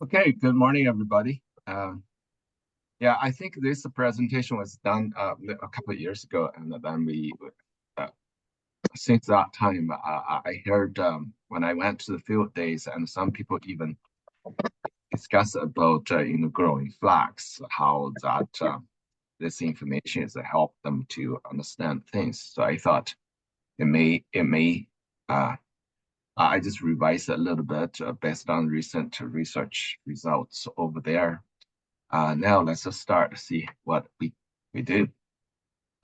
Okay, good morning, everybody. Yeah, I think this presentation was done a couple of years ago, and then uh, since that time, I heard when I went to the field days, and some people even discuss about growing flax, how that this information is to help them to understand things. So I thought it may I just revised a little bit based on recent research results over there. Now let's just start to see what we do.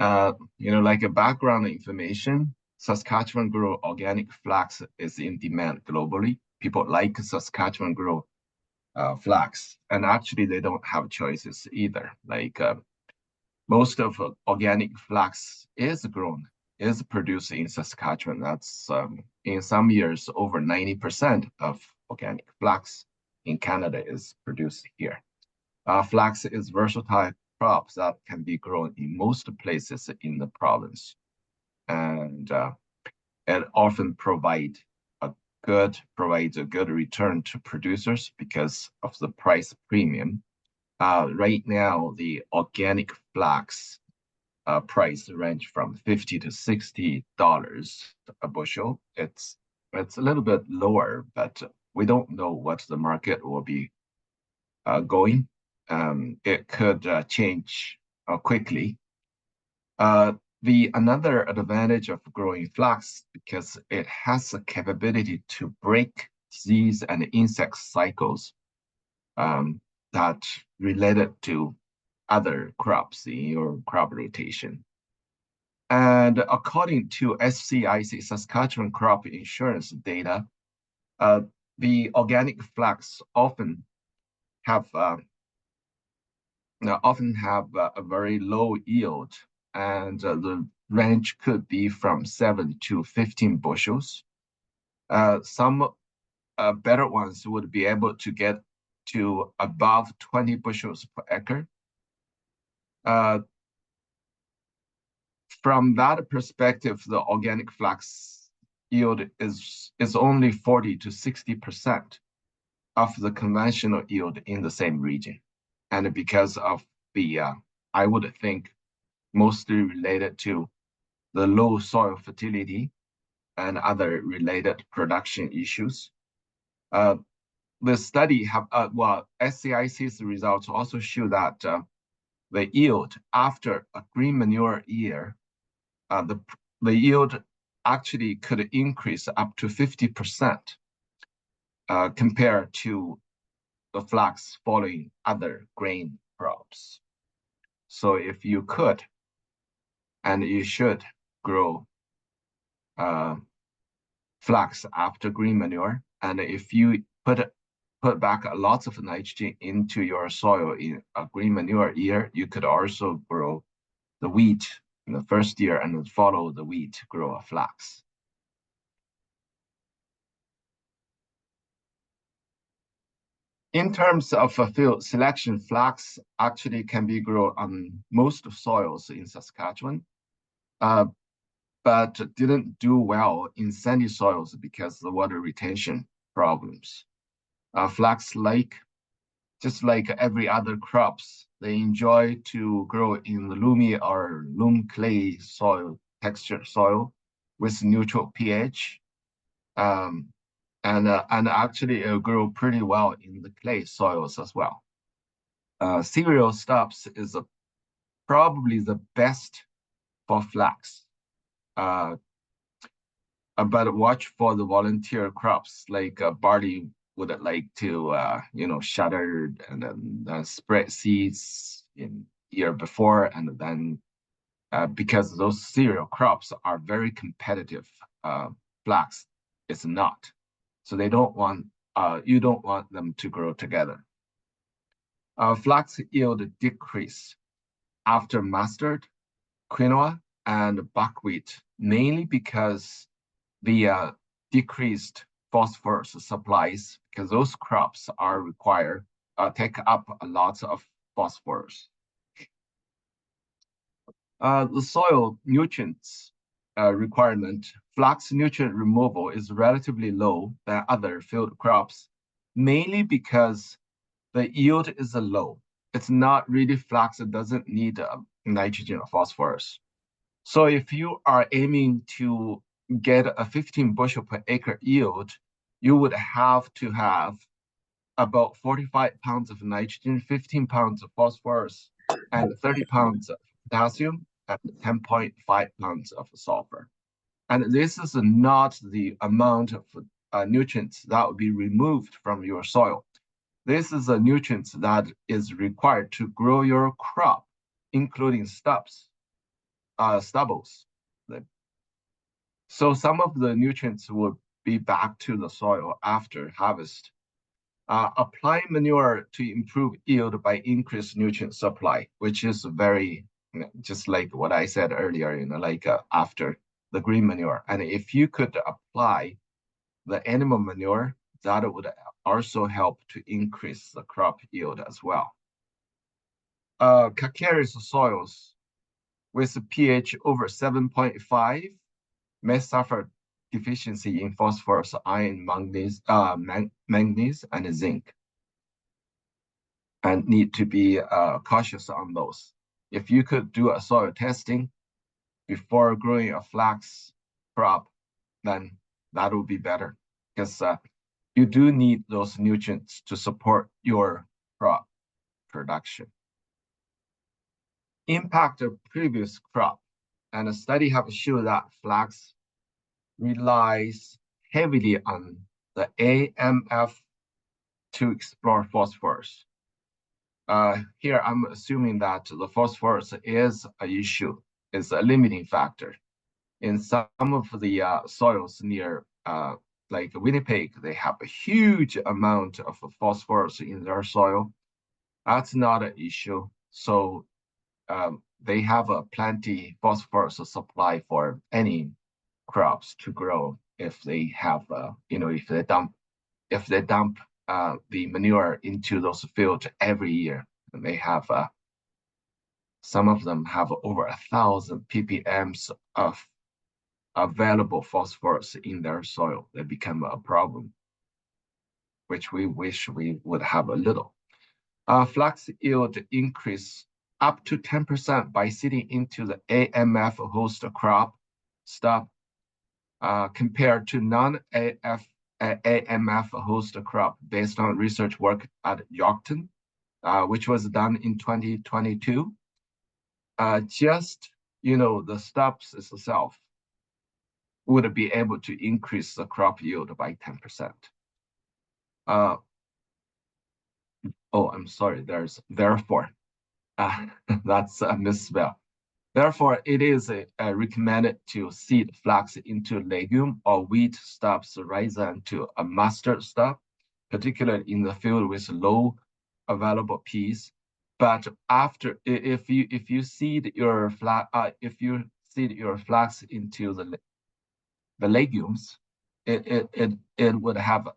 Like a background information, Saskatchewan grow organic flax is in demand globally. People like Saskatchewan grow flax, and actually they don't have choices either. Most of organic flax is produced in Saskatchewan. That's in some years over 90% of organic flax in Canada is produced here. Flax is versatile crops that can be grown in most places in the province, and it often provides a good return to producers because of the price premium. Right now, the organic flax price range from $50 to $60 a bushel. It's a little bit lower, but we don't know what the market will be going. It could change quickly. The another advantage of growing flax because it has the capability to break disease and insect cycles um, that related to other crops in your crop rotation. And according to SCIC, Saskatchewan Crop Insurance data, uh, the organic flax have uh, often have a very low yield, and the range could be from 7 to 15 bushels. Some better ones would be able to get to above 20 bushels per acre. Uh, from that perspective, the organic flax yield is only 40 to 60% of the conventional yield in the same region. And because of I would think, mostly related to the low soil fertility and other related production issues. Uh, the study SCIC's results also show that the yield after a green manure year, the yield actually could increase up to 50% compared to the flax following other grain crops. So if you could, and you should grow uh, flax after green manure. And if you put back lots of nitrogen into your soil in a green manure year, you could also grow the wheat in the first year and follow the wheat grow a flax. In terms of field selection, flax actually can be grown on most soils in Saskatchewan, uh, but didn't do well in sandy soils because of the water retention problems. Flax just like every other crops, they enjoy to grow in the loomy or loam clay soil, texture soil with neutral pH. Um, and actually it'll grow pretty well in the clay soils as well. Cereal stops is probably the best for flax. Uh, but watch for the volunteer crops like barley would like to shatter and then spread seeds in year before, and then because those cereal crops are very competitive, flax is not, so they don't want you don't want them to grow together. Flax yield decrease after mustard, quinoa, and buckwheat, mainly because the decreased phosphorus supplies, because those crops take up a lot of phosphorus. The soil nutrients requirement, flax nutrient removal is relatively low than other field crops, mainly because the yield is low. It's not really flax. It doesn't need nitrogen or phosphorus. So if you are aiming to get a 15 bushel per acre yield, you would have to have about 45 pounds of nitrogen, 15 pounds of phosphorus, and 30 pounds of potassium, and 10.5 pounds of sulfur. And this is not the amount of nutrients that will be removed from your soil. This is a nutrients that is required to grow your crop, including stubbles. So some of the nutrients will be back to the soil after harvest. Apply manure to improve yield by increased nutrient supply, which is very, just like what I said earlier, like after the green manure. And if you could apply the animal manure, that would also help to increase the crop yield as well. Calcareous soils with pH over 7.5 may suffer deficiency in phosphorus, iron, manganese, and zinc, and need to be cautious on those. If you could do a soil testing before growing a flax crop, then that would be better, because you do need those nutrients to support your crop production. Impact of previous crop, and a study have shown that flax relies heavily on the AMF to explore phosphorus. Here I'm assuming that the phosphorus is an issue, is a limiting factor. In some of the soils near like Winnipeg, they have a huge amount of phosphorus in their soil. That's not an issue. So they have a plenty phosphorus supply for any crops to grow if they have, if they dump the manure into those fields every year. And they have, some of them have over 1,000 ppms of available phosphorus in their soil. That become a problem, which we wish we would have a little. Flax yield increase up to 10% by seeding into the AMF host crop stock compared to non-AMF host crop based on research work at Yorkton, which was done in 2022. Just, the stubs itself would be able to increase the crop yield by 10%. Oh, I'm sorry, there's therefore. That's a misspell. Therefore, it is recommended to seed flax into legume or wheat stubs rather than to a mustard stub, particularly in the field with low available peas. But after, if you seed your flax into the legumes, it would have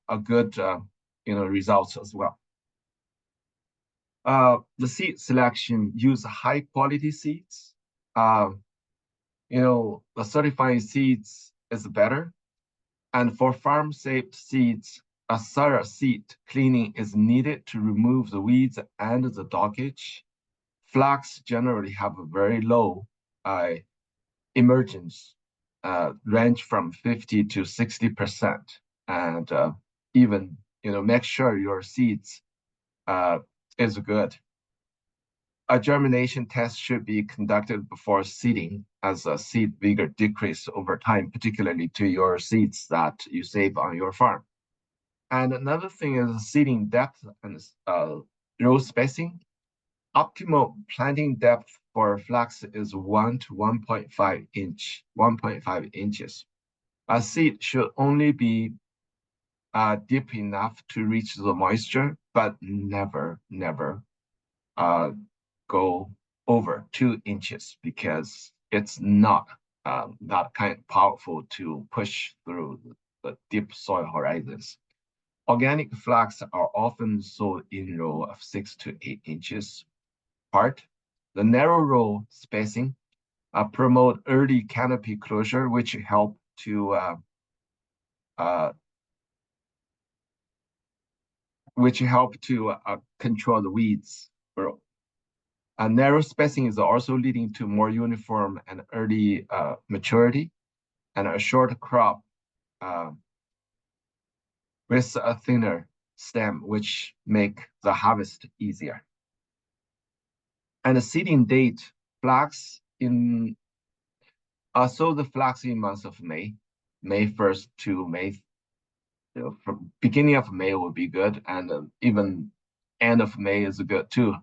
a good results as well. The seed selection use high quality seeds. The certified seeds is better. And for farm safe seeds, a thorough seed cleaning is needed to remove the weeds and the doggage. Flax generally have a very low emergence, range from 50 to 60%. And even, make sure your seeds is good. A germination test should be conducted before seeding, as a seed vigor decrease over time, particularly to your seeds that you save on your farm. And another thing is seeding depth and row spacing. Optimal planting depth for flax is 1 to 1.5 inches. A seed should only be deep enough to reach the moisture, but never go over 2 inches, because it's not that kind of powerful to push through the deep soil horizons. Organic flax are often sold in row of 6 to 8 inches apart. The narrow row spacing promote early canopy closure, which help to which help to control the weeds growth. Narrow spacing is also leading to more uniform and early maturity, and a short crop uh, with a thinner stem, which make the harvest easier. And the seeding date, flax in sow the flax in month of May, May 1st to May, from beginning of May will be good, and even end of May is good too.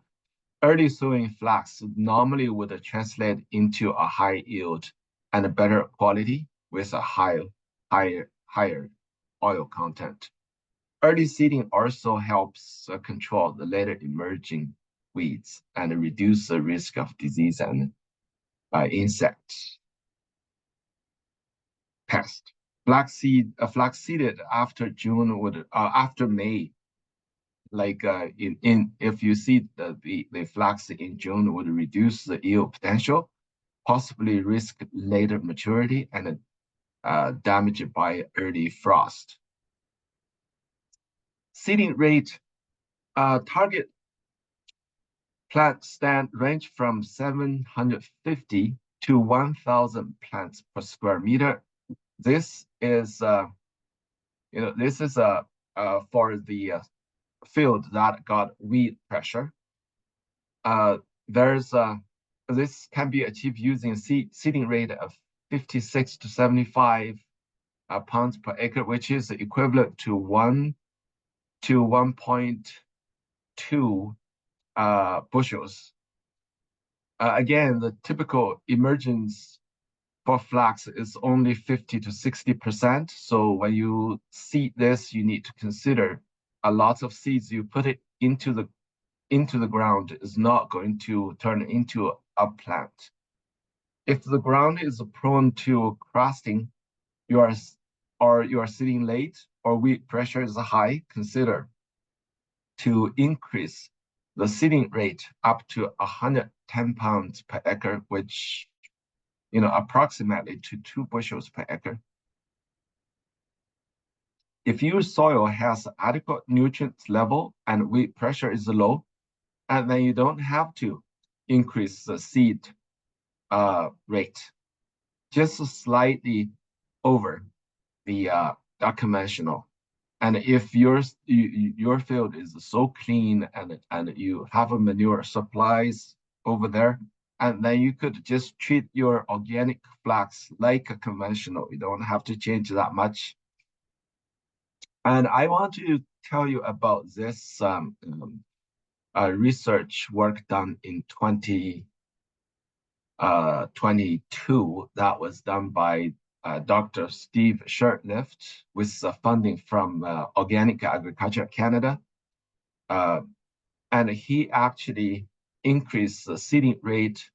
Early sowing flax normally would translate into a high yield and a better quality with a higher oil content. Early seeding also helps control the later emerging weeds and reduce the risk of disease and insect pest. Flax seeded after June would after May, like if you seed the flax in June, would reduce the yield potential, possibly risk later maturity and damage by early frost. Seeding rate, target plant stand range from 750 to 1,000 plants per square meter. This is, this is for the field that got weed pressure. This can be achieved using seeding rate of 56 to 75 pounds per acre, which is equivalent to 1 to 1.2 bushels. Again, the typical emergence for flax is only 50 to 60%. So when you seed this, you need to consider a lot of seeds you put it into the ground is not going to turn into a plant. If the ground is prone to crusting, you are seeding late or weed pressure is high, consider to increase the seeding rate up to 110 pounds per acre, which approximately to 2 bushels per acre. If your soil has adequate nutrient level and weed pressure is low, and then you don't have to increase the seed rate, just slightly over the conventional. And if your field is so clean and you have a manure supplies over there, and then you could just treat your organic flax like a conventional. You don't have to change that much. And I want to tell you about this research work done in 2022 that was done by Dr. Steve Shirtlift with funding from Organic Agriculture Canada. And he actually increased the seeding rate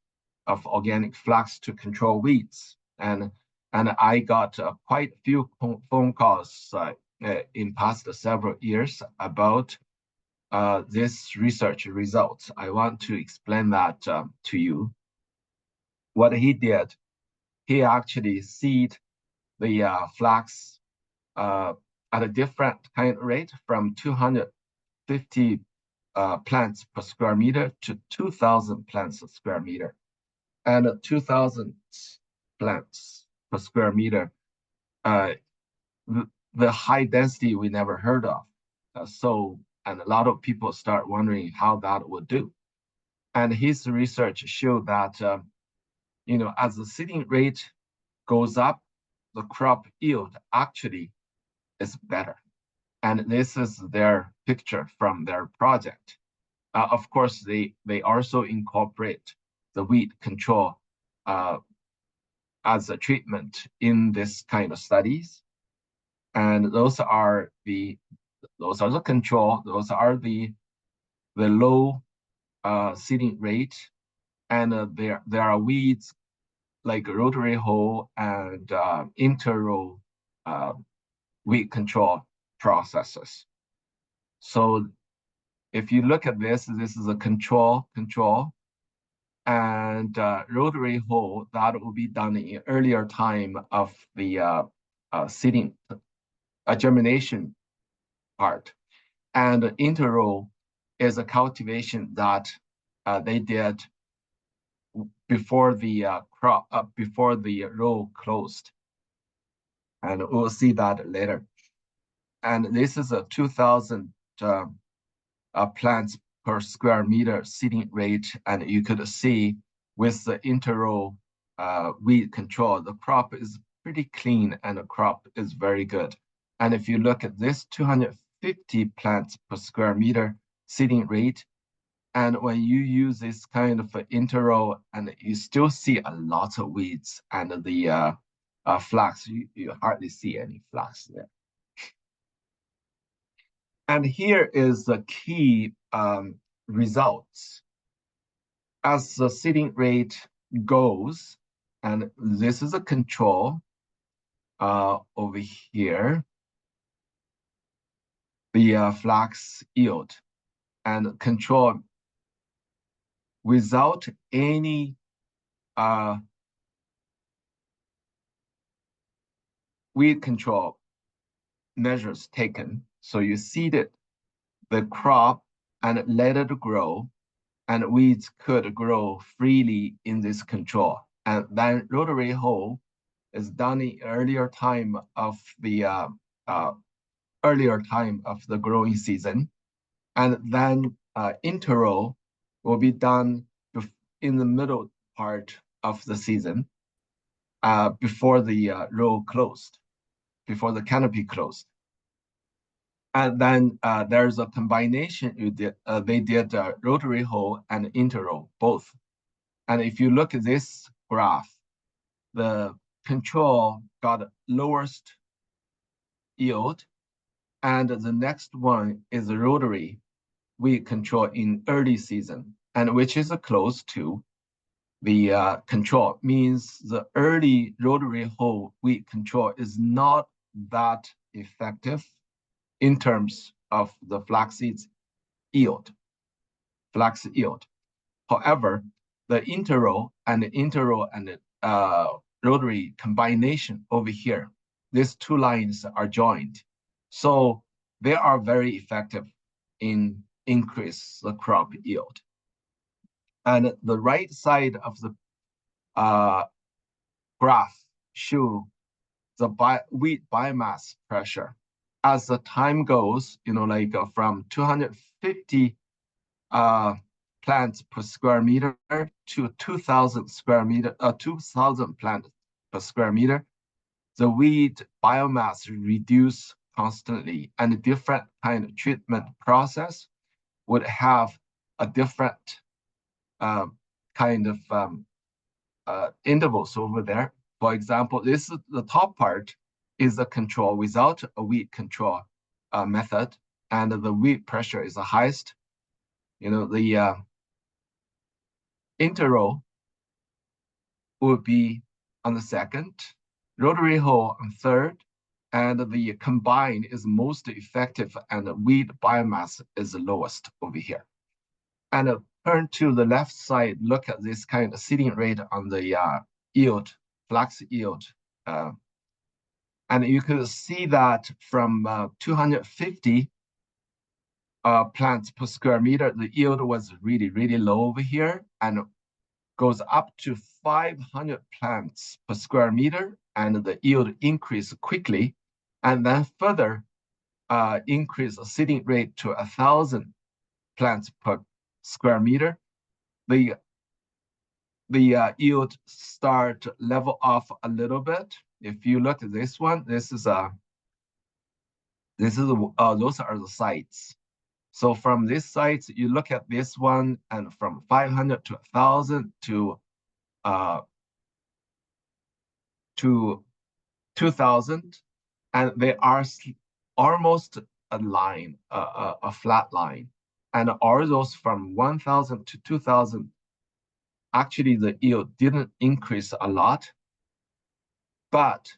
of organic flax to control weeds. And I got quite a few phone calls in past several years about this research results. I want to explain that to you. What he did, he actually seed the flax at a different kind of rate from 250 plants per square meter to 2,000 plants per square meter. And 2,000 plants per square meter, the high density we never heard of. And a lot of people start wondering how that would do. And his research showed that, as the seeding rate goes up, the crop yield actually is better. And this is their picture from their project. Of course, they also incorporate the weed control as a treatment in this kind of studies. And those are the control, those are the low seeding rate. And there are weeds like rotary hoe and inter-row weed control processes. So if you look at this is a control, and rotary hoe that will be done in earlier time of the seeding germination part. And interrow is a cultivation that they did before the before the row closed, and we'll see that later. And this is a 2,000 plants per square meter seeding rate, and you could see with the interrow weed control, the crop is pretty clean and the crop is very good. And if you look at this 250 plants per square meter seeding rate, and when you use this kind of interrow, and you still see a lot of weeds, and the flax, you hardly see any flax there. And here is the key results. As the seeding rate goes, and this is a control over here, the flax yield, and control without any weed control measures taken. So you seeded the crop and let it grow, and weeds could grow freely in this control. And then rotary hoe is done in earlier time of the growing season, and then interrow will be done in the middle part of the season, before the row closed, before the canopy closed. And then there's a combination. They did rotary hoe and interrow both. And if you look at this graph, the control got lowest yield, and the next one is the rotary weed control in early season, and which is close to the control. Means the early rotary hoe weed control is not that effective in terms of the flax yield. However, the interrow and rotary combination over here, these two lines are joined. So they are very effective in increase the crop yield. And the right side of the graph show the wheat biomass pressure. As the time goes, like from 250 plants per square meter to 2,000 plants per square meter, the weed biomass reduce constantly, and a different kind of treatment process would have a different kind of intervals over there. For example, this is the top part is the control without a weed control method, and the weed pressure is the highest. The interrow would be on the second, rotary hoe on third, and the combine is most effective, and the weed biomass is the lowest over here. And turn to the left side, look at this kind of seeding rate on the yield, flax yield. And you could see that from 250 plants per square meter, the yield was really, really low over here, and goes up to 500 plants per square meter, and the yield increased quickly, and then further increase the seeding rate to 1,000 plants per square meter. The yield start level off a little bit. If you look at this one, those are the sites. So from this site, you look at this one, and from 500 to 1,000 to 2,000, and they are almost a line, a flat line. And all those from 1,000 to 2,000, actually the yield didn't increase a lot. But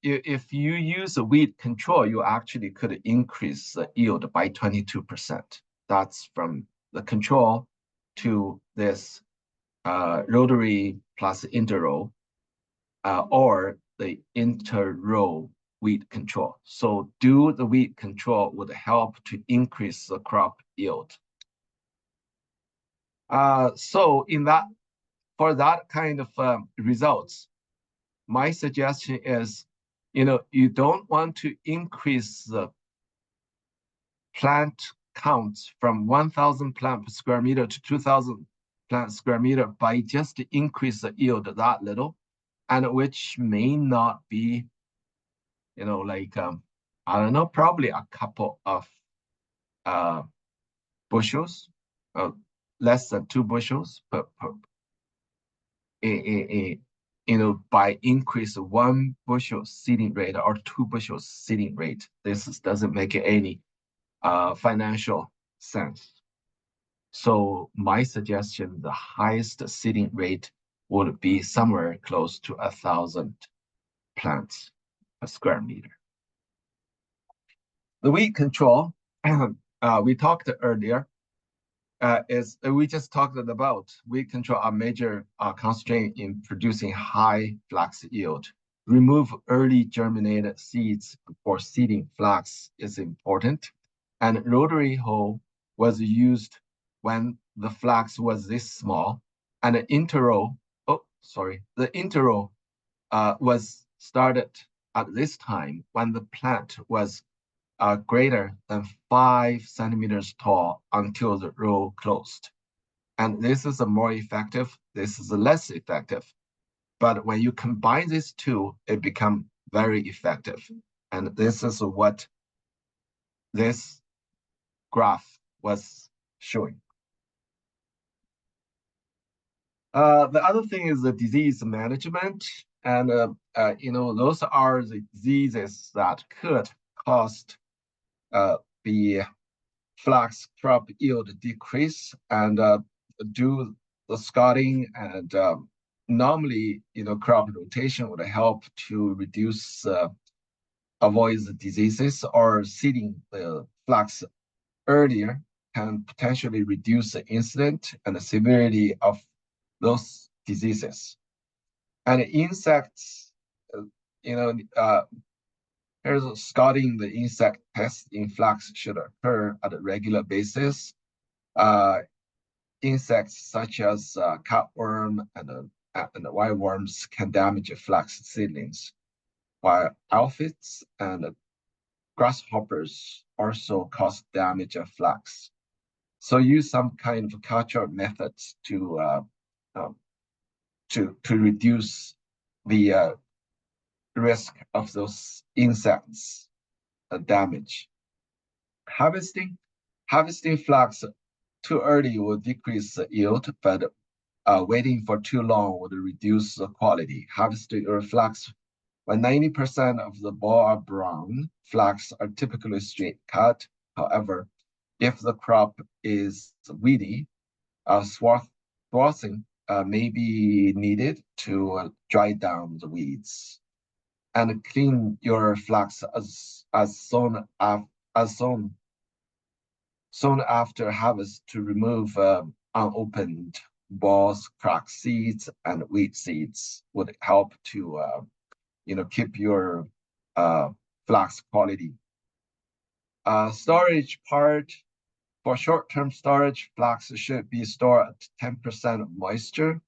if you use a weed control, you actually could increase the yield by 22%. That's from the control to this rotary plus interrow, or the interrow weed control. So do the weed control would help to increase the crop yield. So for that kind of results, my suggestion is, you don't want to increase the plant counts from 1,000 plant per square meter to 2,000 plant square meter by just increase the yield that little, and which may not be, like, I don't know, probably a couple of uh, bushels, uh, less than 2 bushels per by increase 1 bushel seeding rate or 2 bushel seeding rate. This doesn't make any financial sense. So my suggestion, the highest seeding rate would be somewhere close to 1,000 plants per square meter. The weed control, we talked earlier, we just talked about weed control a major constraint in producing high flax yield. Remove early germinated seeds before seeding flax is important. And rotary hoe was used when the flax was this small. And the interrow was started at this time when the plant was greater than 5 centimeters tall until the row closed. And this is a more effective, this is a less effective. But when you combine these two, it becomes very effective. And this is what this graph was showing. The other thing is the disease management. And, those are the diseases that could cause the flax crop yield decrease, and do the scouting, and normally, crop rotation would help to avoid the diseases, or seeding the flax earlier can potentially reduce the incidence and the severity of those diseases. And insects, here's scouting the insect pests in flax should occur at a regular basis. Insects such as cutworm and wireworms can damage flax seedlings, while aphids and grasshoppers also cause damage of flax. So use some kind of culture methods to reduce the risk of those insects damage. Harvesting flax too early will decrease the yield, but waiting for too long would reduce the quality. Harvesting your flax when 90% of the ball are brown. Flax are typically straight cut. However, if the crop is weedy, swathing may be needed to dry down the weeds. And clean your flax as soon after harvest to remove unopened balls, cracked seeds, and weed seeds would help to keep your flax quality. Storage part. For short-term storage, flax should be stored at 10% moisture.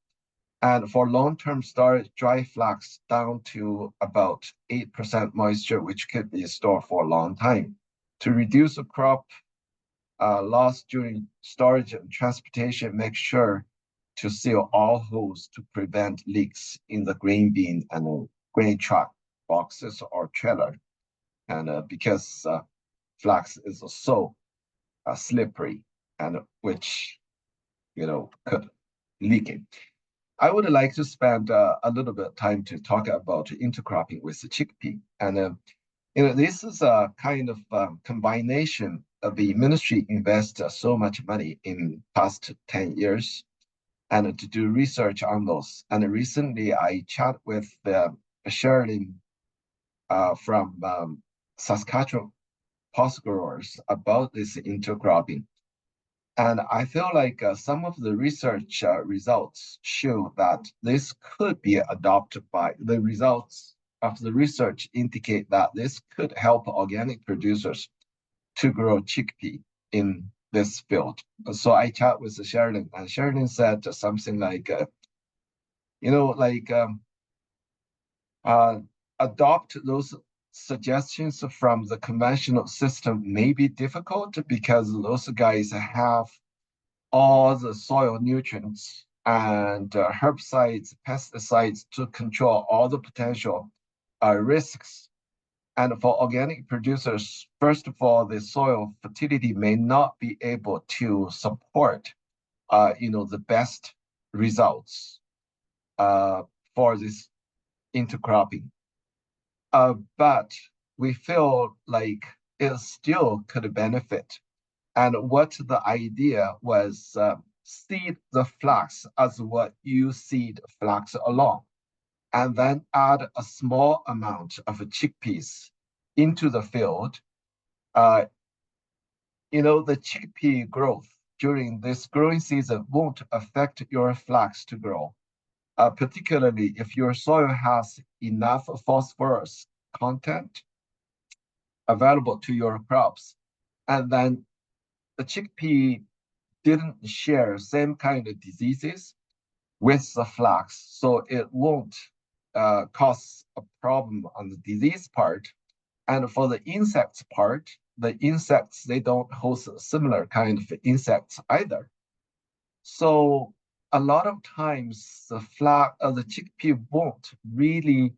And for long-term storage, dry flax down to about 8% moisture, which could be stored for a long time. To reduce the crop loss during storage and transportation, make sure to seal all holes to prevent leaks in the grain bin and grain truck boxes or trailer. And because flax is so slippery, and which could leak it. I would like to spend a little bit of time to talk about intercropping with the chickpea. And this is a kind of combination of the ministry invests so much money in past 10 years and to do research on those. And recently I chat with Sherilyn from Saskatchewan post growers about this intercropping. And I feel like some of the research results show that this could be adopted by the results of the research indicate that this could help organic producers to grow chickpea in this field. So I chat with Sheridan, and Sheridan said something like, like uh, adopt those suggestions from the conventional system may be difficult because those guys have all the soil nutrients and herbicides, pesticides to control all the potential risks. And for organic producers, first of all, the soil fertility may not be able to support, the best results uh, for this intercropping. But we feel like it still could benefit. And what the idea was, seed the flax as what you seed flax along, and then add a small amount of chickpeas into the field. Uh, the chickpea growth during this growing season won't affect your flax to grow, particularly if your soil has enough phosphorus content available to your crops. And then the chickpea didn't share same kind of diseases with the flax, so it won't cause a problem on the disease part. And for the insects part, the insects, they don't host a similar kind of insects either. So a lot of times the chickpea won't really,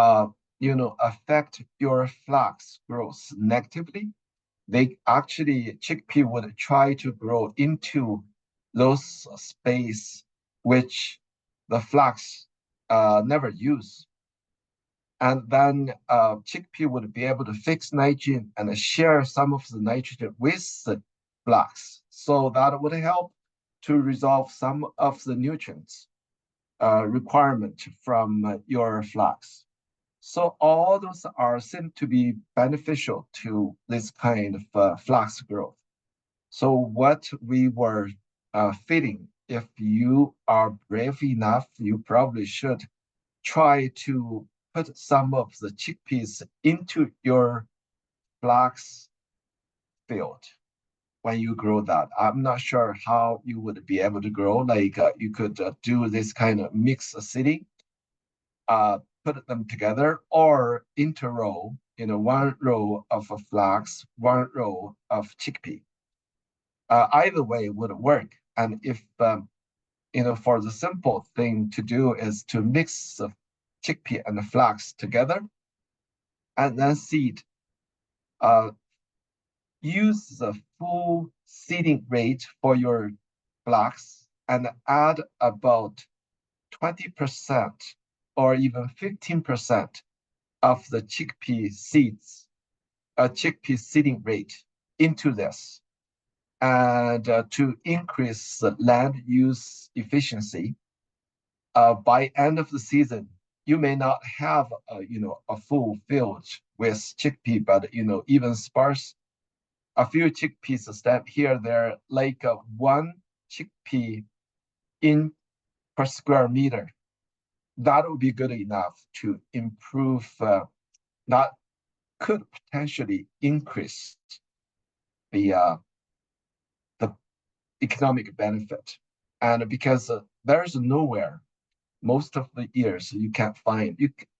affect your flax growth negatively. They actually, chickpea would try to grow into those space which the flax never use. And then chickpea would be able to fix nitrogen and share some of the nitrogen with the flax. So that would help to resolve some of the nutrients requirement from your flax. So all those are seem to be beneficial to this kind of flax growth. So what we were feeling, if you are brave enough, you probably should try to put some of the chickpeas into your flax field when you grow that. I'm not sure how you would be able to grow. Like you could do this kind of mixed seeding, put them together, or interrow, one row of a flax, one row of chickpea. Either way would work. And if for the simple thing to do is to mix the chickpea and the flax together and then seed. Use the full seeding rate for your flax and add about 20% or even 15% of the chickpea seeds, chickpea seeding rate into this. And to increase the land use efficiency, by end of the season, you may not have a full field with chickpea, but even sparse, a few chickpeas stand here. They're like one chickpea in per square meter. That would be good enough to improve. That could potentially increase the the economic benefit, and because there's nowhere most of the years you can't find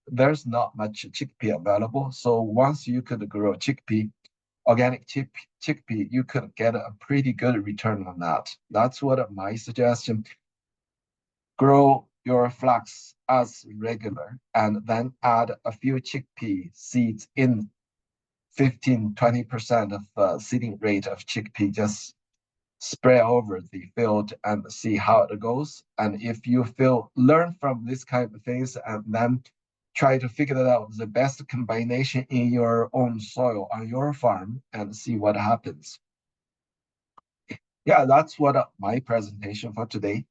there's not much chickpea available. So once you could grow chickpea, organic chickpea, you could get a pretty good return on that. That's what my suggestion. Grow your flax as regular and then add a few chickpea seeds in 15-20% of seeding rate of chickpea. Just spread over the field and see how it goes. And if you learn from this kind of things and then try to figure out the best combination in your own soil on your farm and see what happens. Yeah, that's what my presentation for today.